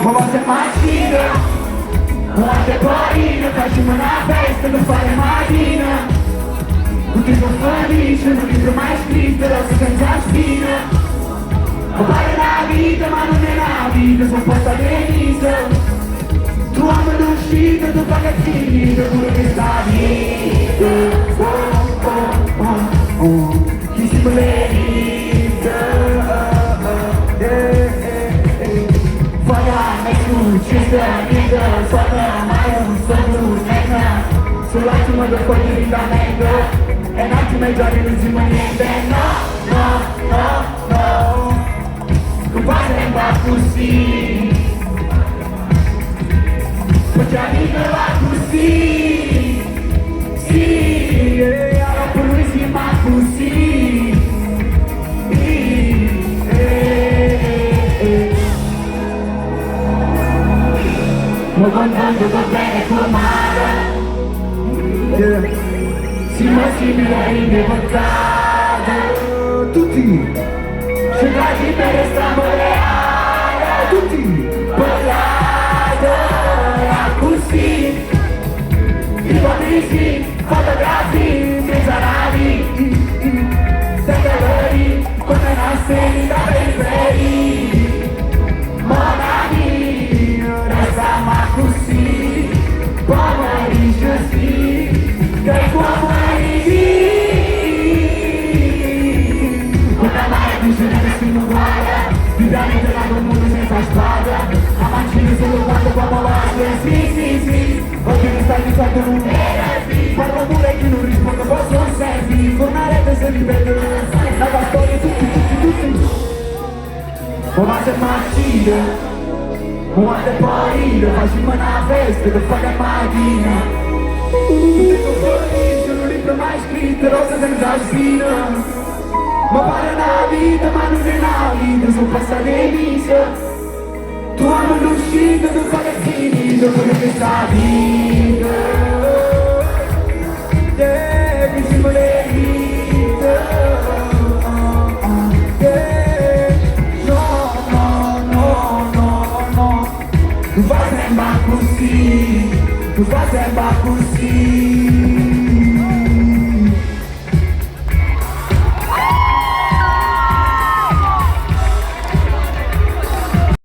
Ma você matina, quando é corrida, facciamo una festa, non fare mattina. Tutti sono felici, non libro mai scritto, rosso senza spina. Ma pare la vita, ma non è la vita, sono posta benissimo. Tu amo l'uscita, tu paga finito, pure che sta vita. Chi si volevita, Fala, mas tu, chista, nigga, soda, maia, sono, nega. Sull'ultimo del cuore rinamento, e un attimo ai giorni non si niente, no. Tu padre va così. Pojadi va così, sì, e allora lui si ma così, ma quando va bene con male, siamo simili in portata, tutti, cercati per restare tutti, così, ipotesi, fotografi, miserabili, segreti, come nasce da periferi, monami, resta ma così, pomeriggio sì, che pomeriggio, come mai bisogna che si non guarda, vivere del mondo senza squadra. Amanti solo quando uomo voce, sì, oggi mi stai dicendo non era, parlo pure che non rispondo, poi sono servi, tornare se ripeto, la storia tutti, ma se mattino, ma se poi, facciamo una festa, che fa che mattina, dico fuori, sono un libro mai scritto, rosa senza spina, ma pare una vita, ma non è una vita, sono passate mesi. Tu amo l'uscita, tu fai che finito, quello che sta vita. Che si vuole vita. No. Tu fai sempre così,